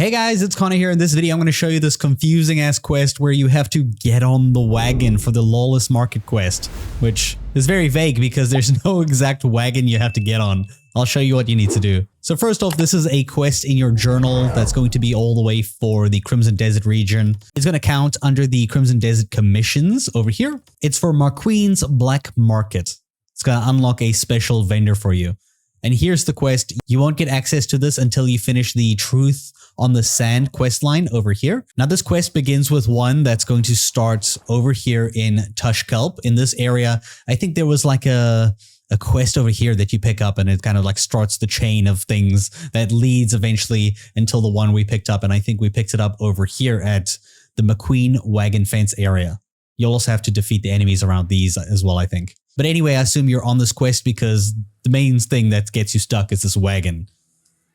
Hey guys, it's Connor here. In this video, I'm going to show you this confusing ass quest where you have to get on the wagon for the Lawless Market Quest, which is very vague because there's no exact wagon you have to get on. I'll show you what you need to do. So first off, this is a quest in your journal that's going to be all the way for the Crimson Desert region. It's going to count under the Crimson Desert commissions over here. It's for Marqueen's Black Market. It's going to unlock a special vendor for you. And here's the quest. You won't get access to this until you finish the Truth on the Sand quest line over here. Now this quest begins with one that's going to start over here in Tushkelp. In this area, I think there was like a quest over here that you pick up and it kind of like starts the chain of things that leads eventually until the one we picked up. And I think we picked it up over here at the McQueen Wagon Fence area. You'll also have to defeat the enemies around these as well, I think. But anyway, I assume you're on this quest because the main thing that gets you stuck is this wagon.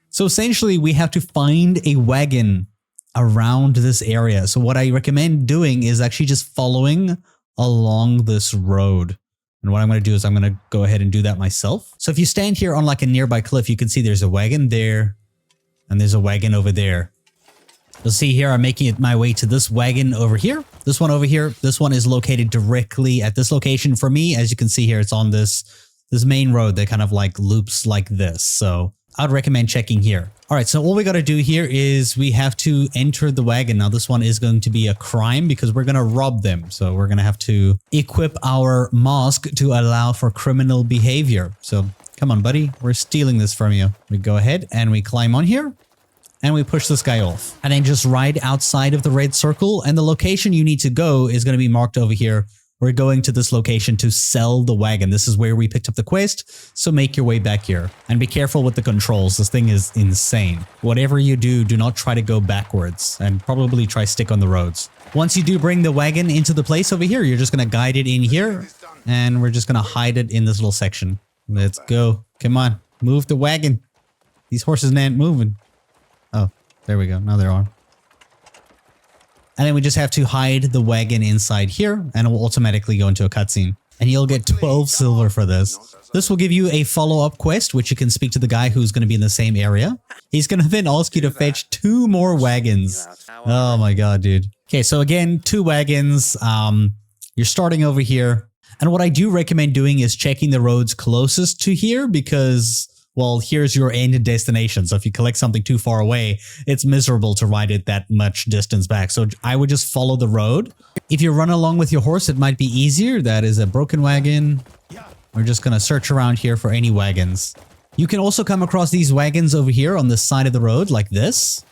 So essentially, we have to find a wagon around this area. So what I recommend doing is actually just following along this road. And what I'm going to do is I'm going to go ahead and do that myself. So if you stand here on like a nearby cliff, you can see there's a wagon there and there's a wagon over there. You'll see here I'm making it my way to this wagon over here. This one over here, this one is located directly at this location. For me, as you can see here, it's on this main road that kind of like loops like this. So I'd recommend checking here. All right, so all we got to do here is we have to enter the wagon. Now this one is going to be a crime because we're going to rob them. So we're going to have to equip our mask to allow for criminal behavior. So come on, buddy, we're stealing this from you. We go ahead and we climb on here. And we push this guy off. And then just ride outside of the red circle. And the location you need to go is going to be marked over here. We're going to this location to sell the wagon. This is where we picked up the quest. So make your way back here. And be careful with the controls. This thing is insane. Whatever you do, do not try to go backwards. And probably try stick on the roads. Once you do bring the wagon into the place over here, you're just going to guide it in here. And we're just going to hide it in this little section. Let's go. Come on. Move the wagon. These horses ain't moving. Oh, there we go. Now they're on. And then we just have to hide the wagon inside here and it will automatically go into a cutscene. And you'll get 12 silver for this. This will give you a follow-up quest, which you can speak to the guy who's going to be in the same area. He's going to then ask you to fetch 2 more wagons. Oh my god, dude. Okay, so again, 2 wagons. You're starting over here. And what I do recommend doing is checking the roads closest to here because, well, here's your end destination. So if you collect something too far away, it's miserable to ride it that much distance back. So I would just follow the road. If you run along with your horse, it might be easier. That is a broken wagon. We're just going to search around here for any wagons. You can also come across these wagons over here on the side of the road like this.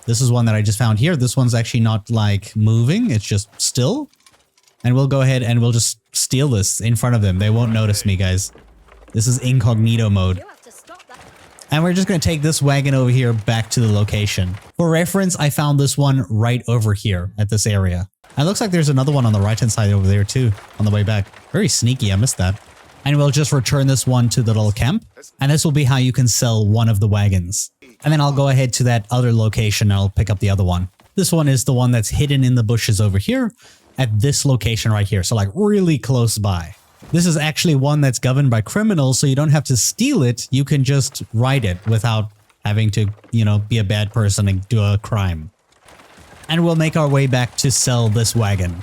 This is one that I just found here. This one's actually not like moving. It's just still. And we'll go ahead and we'll just steal this in front of them. They won't notice me, guys. This is incognito mode. And we're just going to take this wagon over here back to the location. For reference, I found this one right over here at this area. And it looks like there's another one on the right-hand side over there too, on the way back. Very sneaky, I missed that. And we'll just return this one to the little camp. And this will be how you can sell one of the wagons. And then I'll go ahead to that other location and I'll pick up the other one. This one is the one that's hidden in the bushes over here at this location right here. So like really close by. This is actually one that's governed by criminals, so you don't have to steal it. You can just ride it without having to, you know, be a bad person and do a crime. And we'll make our way back to sell this wagon.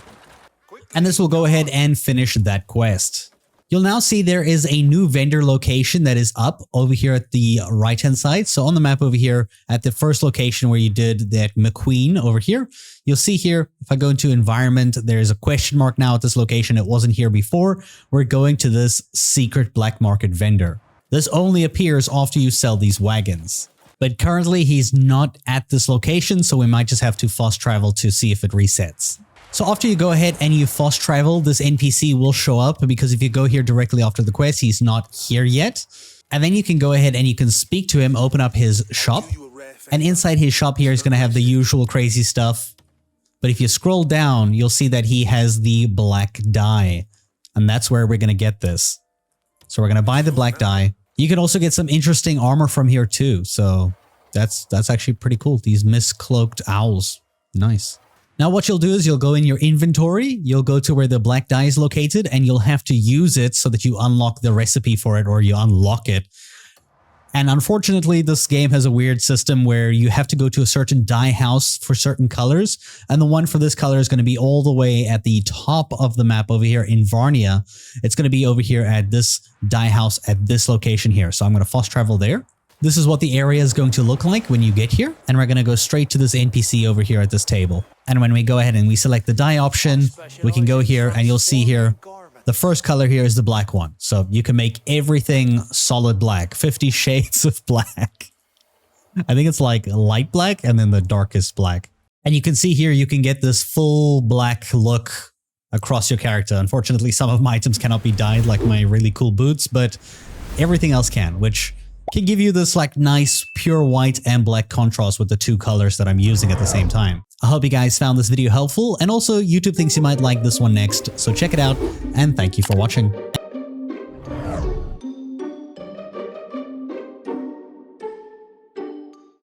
And this will go ahead and finish that quest. You'll now see there is a new vendor location that is up over here at the right-hand side. So on the map over here at the first location where you did that McQueen over here, you'll see here, if I go into environment, there's a question mark now at this location. It wasn't here before. We're going to this secret black market vendor. This only appears after you sell these wagons. But currently he's not at this location, so we might just have to fast travel to see if it resets. So after you go ahead and you fast travel, this NPC will show up because if you go here directly after the quest, he's not here yet. And then you can go ahead and you can speak to him, open up his shop. And inside his shop here is going to have the usual crazy stuff. But if you scroll down, you'll see that he has the black dye. And that's where we're going to get this. So we're going to buy the black dye. You can also get some interesting armor from here too. So that's actually pretty cool. These miscloaked owls. Nice. Now what you'll do is you'll go in your inventory, you'll go to where the black dye is located, and you'll have to use it so that you unlock the recipe for it or you unlock it. And unfortunately, this game has a weird system where you have to go to a certain dye house for certain colors. And the one for this color is going to be all the way at the top of the map over here in Varnia. It's going to be over here at this dye house at this location here. So I'm going to fast travel there. This is what the area is going to look like when you get here. And we're going to go straight to this NPC over here at this table. And when we go ahead and we select the dye option, we can go here and you'll see here, the first color here is the black one. So you can make everything solid black, 50 shades of black. I think it's like light black and then the darkest black. And you can see here, you can get this full black look across your character. Unfortunately, some of my items cannot be dyed like my really cool boots, but everything else can, which can give you this like nice pure white and black contrast with the two colors that I'm using at the same time. I hope you guys found this video helpful, and also YouTube thinks you might like this one next, so check it out, and thank you for watching.